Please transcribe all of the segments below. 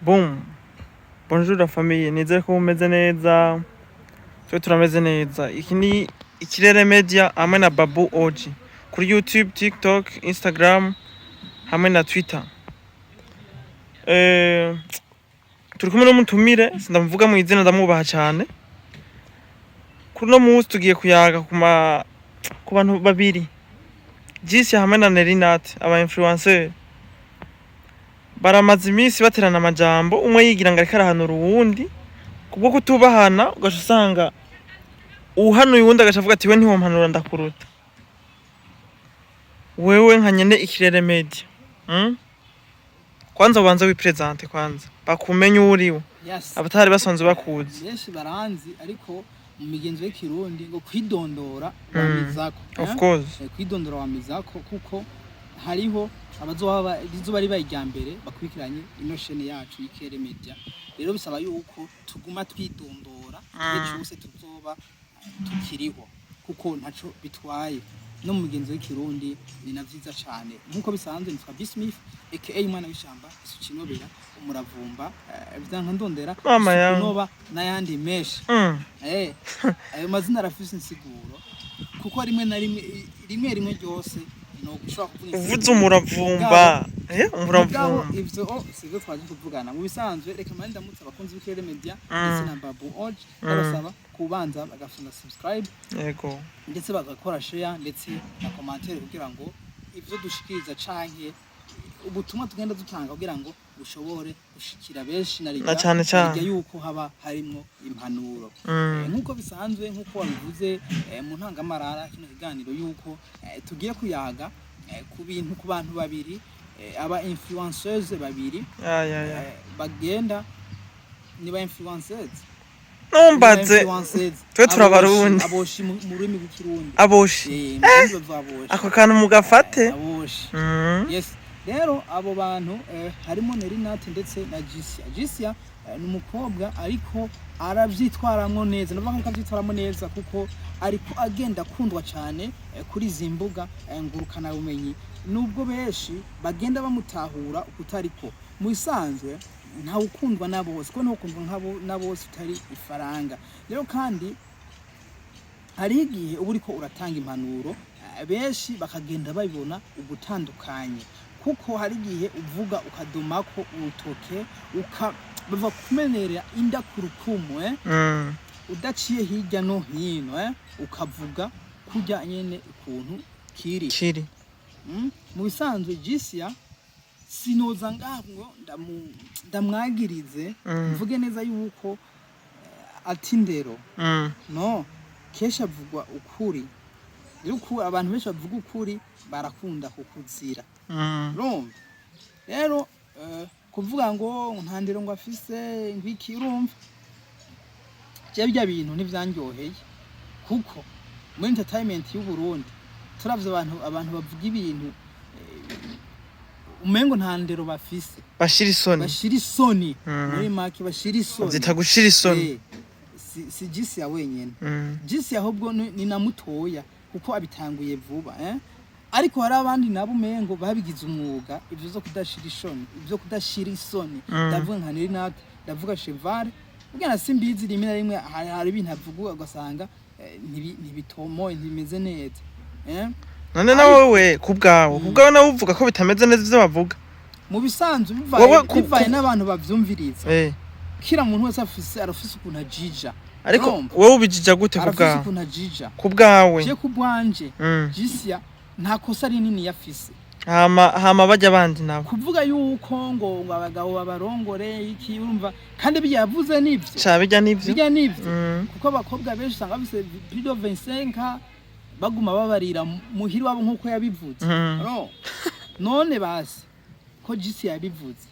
Boom. Bonjour la famille, nizere ko mumeze neza. Twe turameze neza. Iki ni Ikirere Media hamwe na Babu Oji. Kuri YouTube, TikTok, Instagram hamwe na Twitter. Turi kumwe n'umutumire, sindamuvuga mu izina ndamubaha cyane. Kuri no munsi tugiye kuyaga ku bantu babiri. Jisi hamwe na Nerinat, aba influencer. Baramaze iminsi baterana amajambo, umwe yigira ngo ariko arahanura uwundi kubwo kutubahana, ugaca usanga uhanuye uwundi agaca avuga ati we ntiwompanura ndakuruta. Wewe nka nyene Ikirere Media, kwanza ubanza wipresente kwanza bakumenye uriwe. Yes. Abatari basanzwe bakuzi. Benshi baranzi ariko mu migenzo y'Ikirundi ngo kwidondora wamizako. Of course. Kwidondora wamizako kuko hariho abazoba bari bayijyambere bakwikiranye ino chaîne yacu y'Ikirere Media. Rero bisaba yuko tuguma twidondora cyose tuzoba tukiriho kuko ntaco bitwaye. No mu migenzo y'Ikirundi ni navyiza cyane nkuko bisanzwe nitwa Bismith aka Imana w'ishamba isukinobera umuravumba byanka ndondera isukinova n'ayandi meshi. Ayo mazina arafise insiguro kuko rimwe na rimwe ryose no gushaka kuvuga uvuze umuravumba umuravumba ivyo sivyo twaje kuvugana mu bisanzwe. Reka manje ndamutse abakunzi b'Ikirere Media ndetse na Babu Oji ndabasaba kubanza bagafuna subscribe yego ndetse bagakora share ndetse na commentaire kugira ngo ivyo dushikiriza canke ubutumwa tugenda dutanga kugira ngo bushobore gushikira benshi na cyane yuko haba harimo impanuro nkuko bisanzwe nkuko wabivuze mu ntangamarara kino kiganiro yuko tugiye kuyaga ku bantu babiri aba influencers babiri bagenda ni ba influencers nombaze twe turabarundi aboshi mu rurimi rw'Ikirundi aboshi ako kantu mugafate aboshi. Yes. Rero abo bantu harimo Nerinat ndetse na Jisia ni umukobwa ariko aravyitwaramwo neza navuga ko avyitwaramwo neza kuko ariko agenda kundwa cyane kuri zimbuga ngurukana bumenyi nubwo benshi bagenda bamutahura ukutariko mu isanzwe nta ukundwa na bose ko no kundwa nkabo na bose utari ifaranga. Rero kandi hari igihe uba uriko uratanga impanuro benshi bakagenda babibona ugutandukanye kuko hari igihe uvuga ukadomako urutoke bava kumenerera inda ku rukumu udaciye hirya no hino ukavuga kujya nyene ukuntu kiri mu bisanzwe. Jisia sinoza ngaho ndamwagirize mvuge neza yuko ati ndero no kesha avugwa ukuri yuko abantu benshi bavuga ukuri barakunda kukuzira. Rero kuvuga ngo ntandero ngo afise ngwiki urumva je bya bintu ntivyanyoheye kuko muri entertainment y'u Burundi turavye abantu bavuga ibintu umengo ntandero bafise bashira isoni muri make bashira isoni zitagushira isoni si Jisia wenyene Jisia ahubwo ni namutoya kuko abitanguye vuba ariko hari abandi nabo umengo babigize umwuga ivyo zo kudashira isoni ndavuga nka Nerinat ndavuga Cheval ubwana simbizi rimwe na rimwe hari ibintu avuga ugasanga ntibitomoye ntibimeze neza none nawe kubwawe nawe uvuga ko bitameze neza ivyo bavuga mu bisanzwe bivaye n'abantu bavyumviriza kira muntu wese arafise ukuntu ajija ariko wowe ubijija gute kubwawe je kubwanje Jisia nta kosa rinini yafise hama bajya abandi nabo kuvuga yuko ngo abagabo babarongore iki urumva kandi byavuze nivyo bijya nivyo kuko abakobwa benshi usanga bafise plus de 25 baguma babarira muhiri wabo nkuko yabivuze none basi ko Jisia yabivuze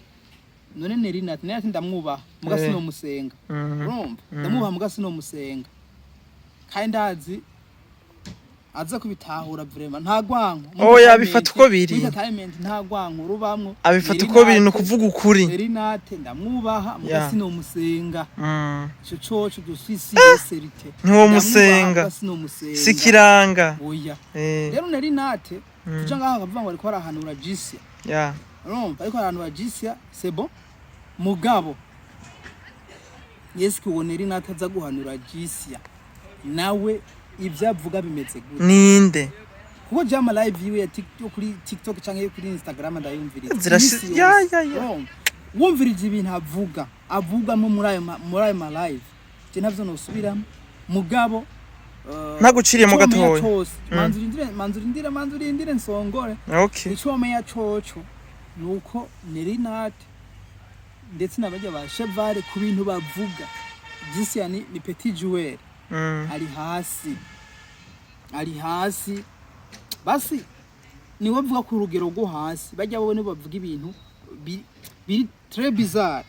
none Nerinat ndamwubaha mugasi no musenga urumva ndamwubaha mugasi no musenga kandi ndazi aza kubitahura vraiment nta gwanko yabifata uko biri entertainment nta gwanko rubamwo abifata uko biri no kuvuga ukuri. Nerinat ndamwubaha mugasi no musenga coco dufisi serite ntiwo musenga sikiranga oya. Rero Nerinat tuja ngaha bavuga ngo ariko arahanura Jisia urumva ariko arahanura Jisia c'est bon mugabo yeske woneri nataza guhanura Jisia nawe ivyo avuga bimeze gute ninde kuko jama live yiwe ya TikTok kuri TikTok canke kuri Instagram ndayumviriza ya wumvirije ibintu avuga mu muri ayo ma live je navyo nosubiramo mugabo naguciriye mu gatoya manzurindire nsongore okay icome ya coco nuko Nerinat ndetse nabajya ba Chevale ku bintu bavuga Jisia ni petit joueur ari hasi basi ni bavuga ku rugero rwo hasi bajya babone bavuga ibintu biri très bizarre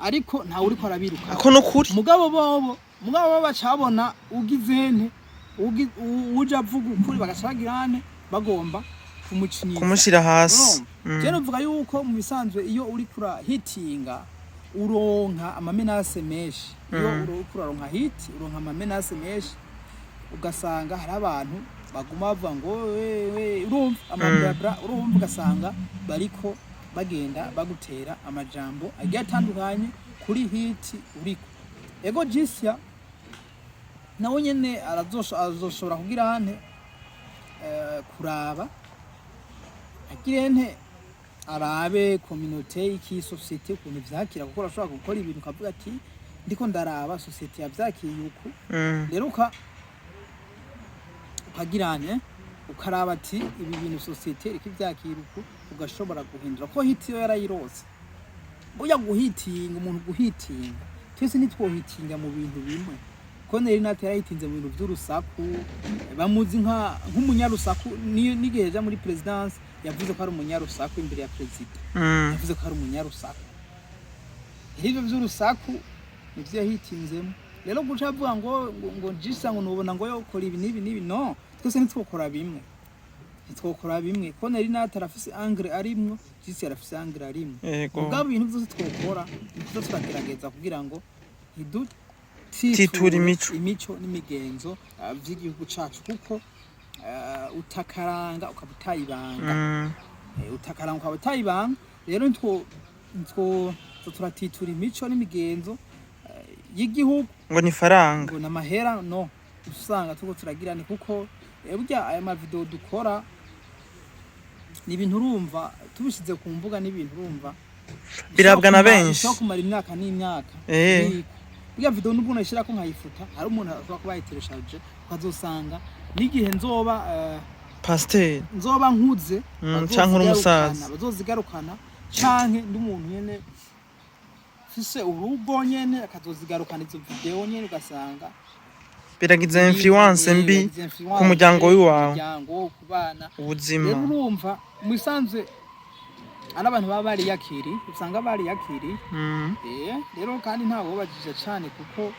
ariko nta uri ko arabiruka ako no kuri mugabo bacabona ugizente uje avuga ukuri bagacagirane bagomba kumushira hasi je novuga yuko mu bisanzwe iyo uri kura hitinga uronka amamenase menshi iyo uri kuraronka hit uronka amamenase menshi ugasanga hari abantu baguma bavuga ngo urumva amabra urumva ugasanga bariko bagenda bagutera amajambo agiye atandukanye kuri hit uriko ego Jisia nawe nyene azoshobora kugira hane kuraba agirente arabe communauté iki société ukuntu vyakira kuko arashobora gukora ibintu kavuga ati ndiko ndaraba société yavyakiriye uku rero ukagirane ukaraba ati ibi bintu société riki vyakira uku ugashobora guhindura ko hiti yo yarayirose boya guhitinga umuntu guhitinga twese nitwohitinga mu bintu bimwe ko Nerinat yarahitinze mu bintu by'urusaku bamuzi nk'umunyarusaku nigeje muri presidence yavuze ko ari umunyarusaku imbere ya president yavuze ko ari umunyarusaku ibyo by'urusaku nivyo yahitinzemo rero guca avuga ngo Jisia ngo nubona ngo yokora ibi nibi no twese nitwokora bimwe ko Nerinat arafise angre arimwo Jisia arafise angre arimwo ubwo ibintu byose twokora nivyo turagerageza kugira ngo titura imico n'imigenzo vy'igihugu cacu kuko utakaranga ukabutayibanga rero turatitura imico n'imigenzo y'igihugu ngo ni faranga ngo namahera no usanga tuko turagirane kuko burya aya ma video dukora ni ibintu urumva tubishize ku mbuga ni ibintu urumva birabwa na benshi cyo kumara imyaka n'imyaka burya video n'ubwo nashira ko nkayifuta hari umuntu ashobora kuba yitereshaje ukazosanga n'igihe nzoba pasteur nzoba nkuze canke umusaza bazozigarukana canke ndi umuntu nyene fise urugo nyene akazozigarukana izo video nyene ugasanga biragize influence mbi ku muryango wiwawe kubana ubuzima rero urumva musanzwe ana abantu baba bari yakiri usanga bari yakiri rero kandi ntawo bajije cyane kuko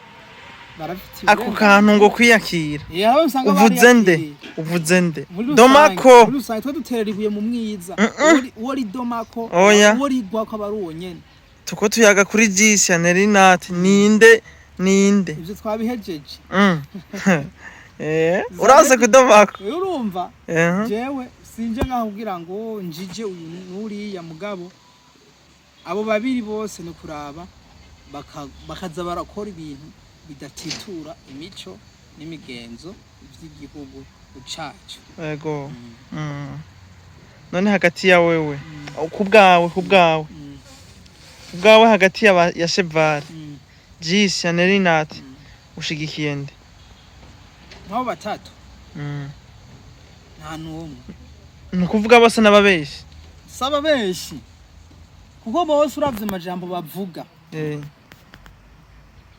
barafite ako kantu ngo kwiyakira uvuze nde domako usanga twa duterera ibuye mu mwiza wori domako wori gwa ko baruwo nyene tuko tuyaga kuri Jisia Nerinat ninde ivyo twabihejeje uraze kudomako urumva jewe sinje ngaho kugira ngo njije uyu nuri ya mugabo abo babiri bose no kuraba bakaza barakora ibintu bidatitura imico n'imigenzo by'igihugu ucacu yego none hagati ya wewe kubwawe hagati ya Chevale Jisia Nerinat ushigikiye nde nabo batatu nta numwe nukuvuga bose nababeshi saba beshi kuko bose uravye amajambo bavuga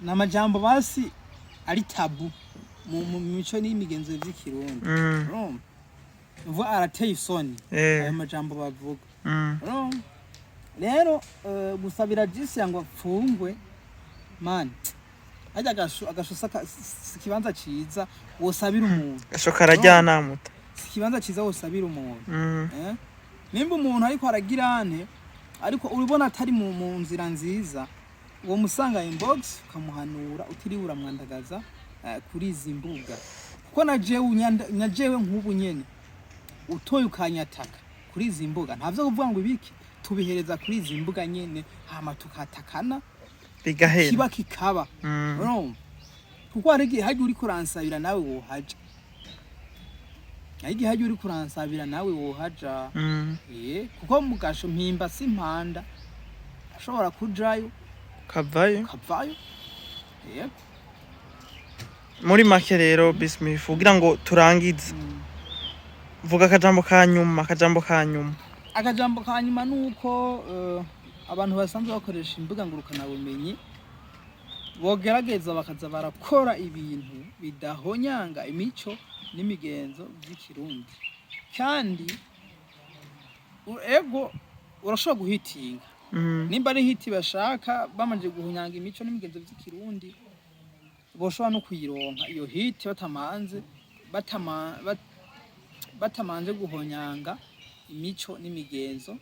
na majambo basi ari tabu mu mico n'imigenzo y'Ikirundi mvo arateye isoni ayo majambo bavuga rero gusabira Jisia ngo apfungwe man ajya agashosa kibanza ciza wosabira umuntu gashoka arajyana muta kibanza ciza wosabira umuntu nimba umuntu ariko aragirane ariko uribona atari mu nzira nziza uwo musanga inbox ukamuhanura utiri uramwandagaza kuri izi mbuga kuko najewe nk'ubu nyene utoye ukanyataka kuri izi mbuga ntavyo kuvuga ngo ibiki tubihereza kuri izi mbuga nyene hama tukatakana bigahera kiba kikaba urumva kuko hari igihe haje uri kuransabira nawe wohaja igihe haje uri kuransabira nawe wohaja kuko mugasho mpimba simpanda ashobora kujayo kavayo yego muri make rero Bismith kugira ngo turangize vuga akajambo ka nyuma nuko abantu basanzwe bakoresha imbuga ngurukana bumenyi bogerageza bakaza barakora ibintu bidahonyanga imico n'imigenzo by'ikirundi kandi ego urashobora guhitinga nimba ari hiti bashaka bamanje guhonyanga imico n'imigenzo by'ikirundi boshobora no kuyironka iyo hiti batamanje guhonyanga imico n'imigenzo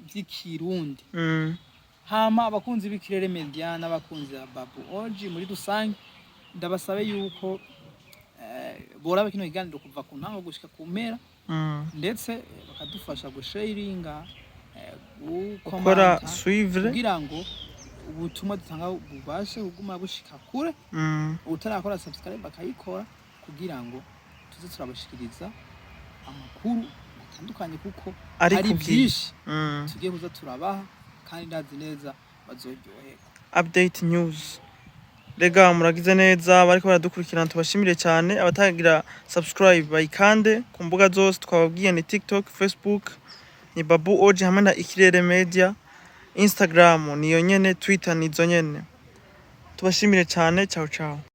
by'ikirundi hama abakunzi b'Ikirere Media n'abakunzi ba Babu Oji muri rusange ndabasabe yuko boraba kino kiganiro kuva ku ntango gushika ku mpera ndetse bakadufasha gusharinga gukora suivre kugira ngo ubutumwa dutanga bubashe kuguma bushika kure utarakora subscribe bakayikora kugira ngo tuze turabashikiriza amakuru atandukanye kuko ari byinshi tugiye kuza turabaha kandi ndazi neza bazoryoherwa. Update news rega muragize neza bariko baradukurikirana tubashimire cyane abatagira subscribe bayikande ku mbuga zose twababwiye ni TikTok, Facebook ni Babu Oji hamwe na Ikirere Media, Instagram niyo nyene, Twitter nizo nyene. Tubashimire cyane, ciao ciao.